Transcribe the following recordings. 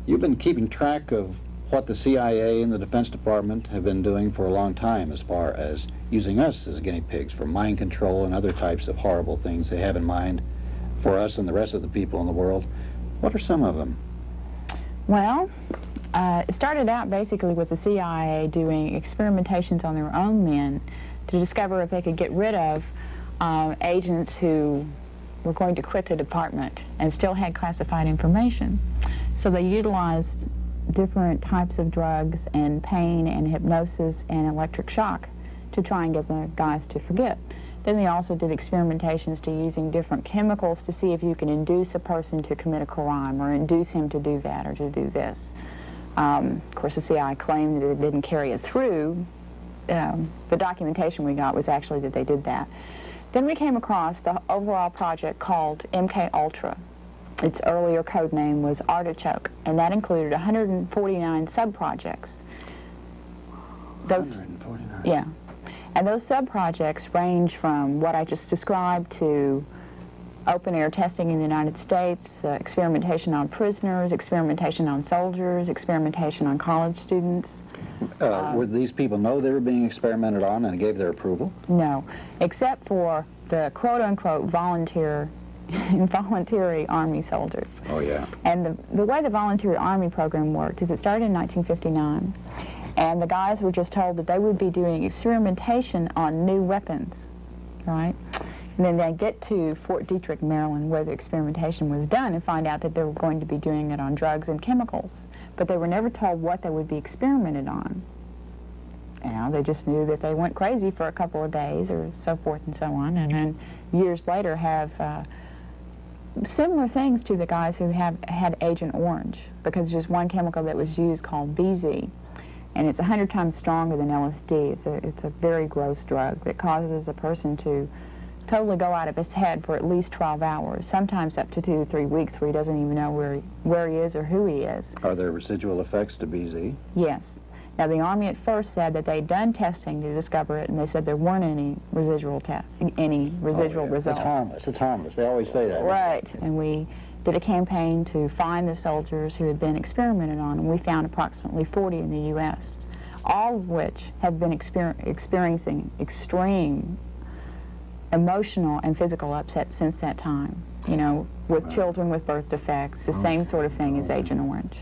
You've been keeping track of what the CIA and the Defense Department have been doing for a long time as far as using us as guinea pigs for mind control and other types of horrible things they have in mind for us and the rest of the people in the world. What are some of them? Well, it started out basically with the CIA doing experimentations on their own men to discover if they could get rid of agents who were going to quit the department and still had classified information. So they utilized different types of drugs and pain and hypnosis and electric shock to try and get the guys to forget. Then they also did experimentations to using different chemicals to see if you can induce a person to commit a crime or induce him to do that or to do this. Of course, the CIA claimed that it didn't carry it through. The documentation we got was actually that they did that. Then we came across the overall project called MK Ultra. Its earlier code name was Artichoke, and that included 149 sub-projects. 149? Yeah. And those sub-projects range from what I just described to open-air testing in the United States, experimentation on prisoners, experimentation on soldiers, experimentation on college students. Would these people know they were being experimented on and gave their approval? No, except for the quote-unquote voluntary Army soldiers. Oh, yeah. And the way the voluntary Army program worked is it started in 1959, and the guys were just told that they would be doing experimentation on new weapons, right? And then they get to Fort Detrick, Maryland, where the experimentation was done, and find out that they were going to be doing it on drugs and chemicals. But they were never told what they would be experimented on. You know, they just knew that they went crazy for a couple of days or so forth and so on, and then years later have similar things to the guys who have had Agent Orange, because there's one chemical that was used called BZ, and it's 100 times stronger than LSD. It's a very gross drug that causes a person to totally go out of his head for at least 12 hours, sometimes up to 2 to 3 weeks, where he doesn't even know where he is or who he is. Are there residual effects to BZ? Yes. Now, the Army at first said that they'd done testing to discover it, and they said there weren't any residual results. It's harmless. It's harmless. They always say that. Right. And we did a campaign to find the soldiers who had been experimented on, and we found approximately 40 in the U.S., all of which have been experiencing extreme emotional and physical upset since that time, you know, with children with birth defects, the same sort of thing as Agent Orange.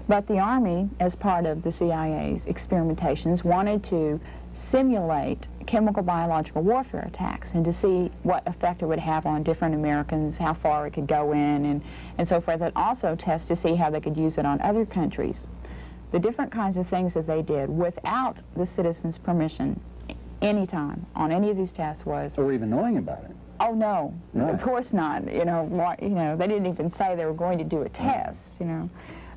But the Army, as part of the CIA's experimentations, wanted to simulate chemical biological warfare attacks and to see what effect it would have on different Americans, how far it could go in, and so forth, and also test to see how they could use it on other countries. The different kinds of things that they did without the citizens' permission anytime on any of these tests was... Or even knowing about it. Oh, no. Right. Of course not. You know, they didn't even say they were going to do a test, you know.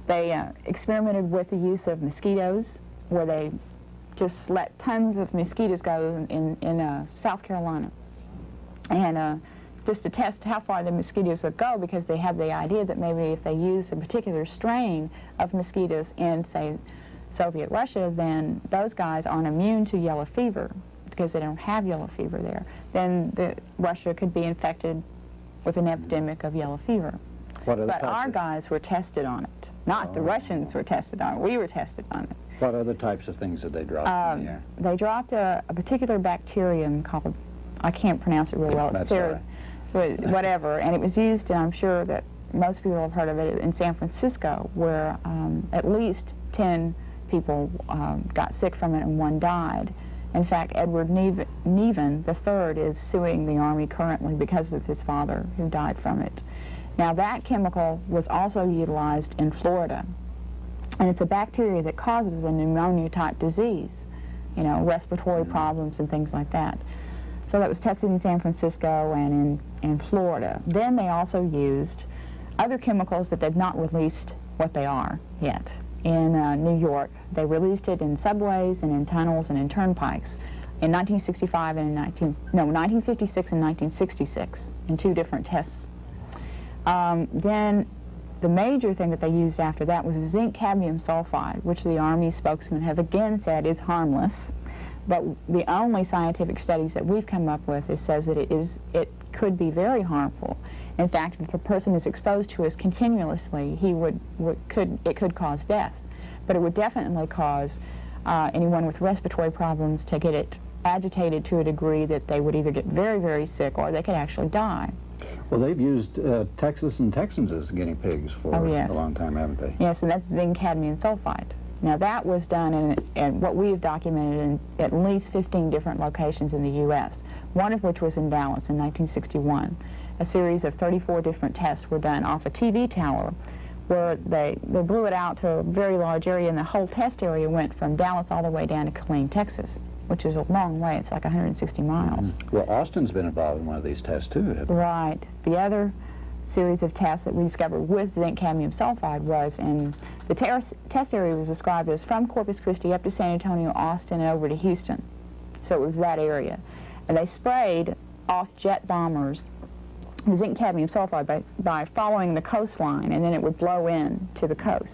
They experimented with the use of mosquitoes, where they just let tons of mosquitoes go in South Carolina. And just to test how far the mosquitoes would go, because they had the idea that maybe if they used a particular strain of mosquitoes in, say, Soviet Russia, then those guys aren't immune to yellow fever, because they don't have yellow fever there. Then Russia could be infected with an epidemic of yellow fever. But our guys were tested on it. Not the Russians were tested on it. We were tested on it. What other types of things did they drop in the air? They dropped a particular bacterium called, I can't pronounce it real well. That's right. Whatever. And it was used, and I'm sure that most people have heard of it, in San Francisco, where at least 10 people got sick from it and 1 died. In fact, Edward Neven III is suing the Army currently because of his father, who died from it. Now, that chemical was also utilized in Florida, and it's a bacteria that causes a pneumonia-type disease, you know, respiratory problems and things like that. So that was tested in San Francisco and in Florida. Then they also used other chemicals that they've not released what they are yet. In New York, they released it in subways and in tunnels and in turnpikes in 1965 and 1956 and 1966 in 2 different tests. Then the major thing that they used after that was zinc cadmium sulfide, which the Army spokesman have again said is harmless. But the only scientific studies that we've come up with says that it could be very harmful. In fact, if a person is exposed to it continuously, it could cause death. But it would definitely cause anyone with respiratory problems to get it agitated to a degree that they would either get very, very sick or they could actually die. Well, they've used Texas and Texans as guinea pigs for a long time, haven't they? Yes, and that's zinc cadmium sulfide. Now, that was done in what we've documented in at least 15 different locations in the U.S., one of which was in Dallas in 1961. A series of 34 different tests were done off a TV tower where they blew it out to a very large area, and the whole test area went from Dallas all the way down to Killeen, Texas, which is a long way. It's like 160 miles. Well, Austin's been involved in one of these tests, too. Right. The other series of tests that we discovered with zinc cadmium sulfide was in the test area was described as from Corpus Christi up to San Antonio, Austin, and over to Houston. So it was that area. And they sprayed off jet bombers the zinc cadmium sulfide by following the coastline, and then it would blow in to the coast.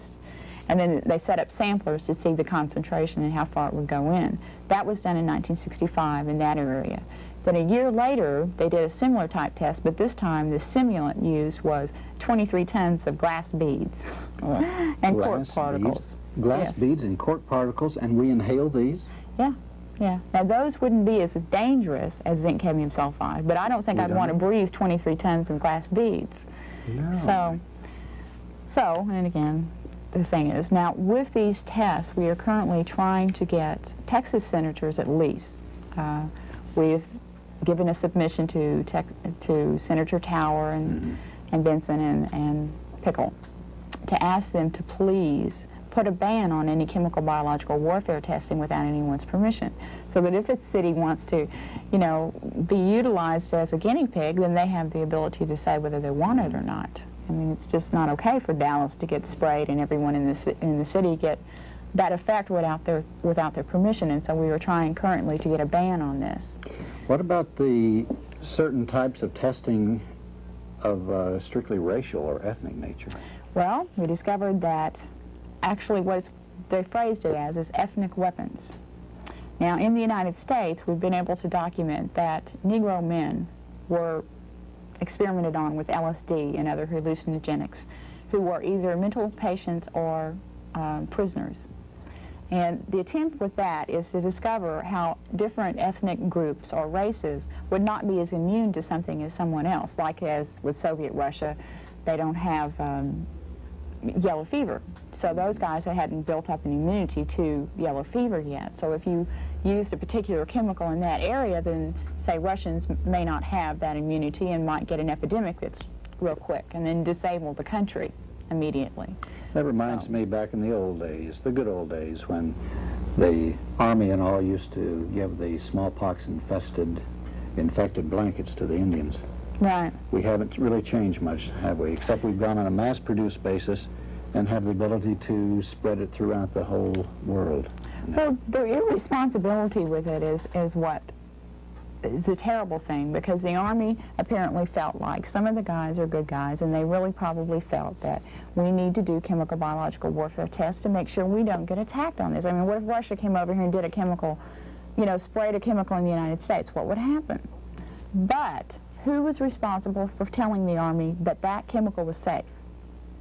And then they set up samplers to see the concentration and how far it would go in. That was done in 1965 in that area. Then a year later, they did a similar type test, but this time the simulant used was 23 tons of glass beads and cork particles. Glass beads and cork particles, and we inhale these? Yeah. Yeah. Now, those wouldn't be as dangerous as zinc cadmium sulfide, but I don't think I'd want to breathe 23 tons of glass beads. No. So, and again, the thing is, now with these tests, we are currently trying to get Texas senators at least. We've given a submission to Senator Tower and Benson and Pickle to ask them to please put a ban on any chemical biological warfare testing without anyone's permission, so that if a city wants to, you know, be utilized as a guinea pig, then they have the ability to say whether they want it or not. I mean, it's just not okay for Dallas to get sprayed and everyone in the city get that effect without their permission, and so we are trying currently to get a ban on this. What about the certain types of testing of strictly racial or ethnic nature? Well, we discovered that actually what they phrased it as is ethnic weapons. Now, in the United States, we've been able to document that Negro men were experimented on with LSD and other hallucinogenics who were either mental patients or prisoners. And the attempt with that is to discover how different ethnic groups or races would not be as immune to something as someone else. Like as with Soviet Russia, they don't have yellow fever. So those guys hadn't built up an immunity to yellow fever yet. So if you used a particular chemical in that area, then say Russians may not have that immunity and might get an epidemic that's real quick and then disable the country immediately. That reminds me back in the old days, the good old days, when the Army and all used to give the smallpox infected blankets to the Indians. Right. We haven't really changed much, have we? Except we've gone on a mass-produced basis and have the ability to spread it throughout the whole world. Well, the irresponsibility with it is what is a terrible thing, because the Army apparently felt like some of the guys are good guys, and they really probably felt that we need to do chemical biological warfare tests to make sure we don't get attacked on this. I mean, what if Russia came over here and did a chemical, you know, sprayed a chemical in the United States? What would happen? But who was responsible for telling the Army that that chemical was safe?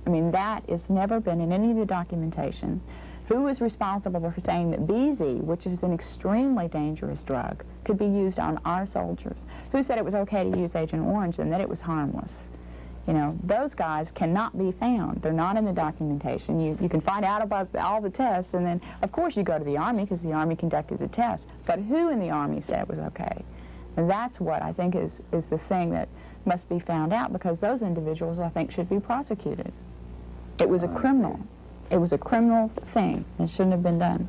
I mean, that has never been in any of the documentation. Who was responsible for saying that BZ, which is an extremely dangerous drug, could be used on our soldiers? Who said it was okay to use Agent Orange and that it was harmless? You know, those guys cannot be found. They're not in the documentation. You can find out about all the tests, and then, of course, you go to the Army because the Army conducted the test. But who in the Army said it was okay? And that's what I think is the thing that must be found out, because those individuals, I think, should be prosecuted. It was a criminal. It was a criminal thing. It shouldn't have been done.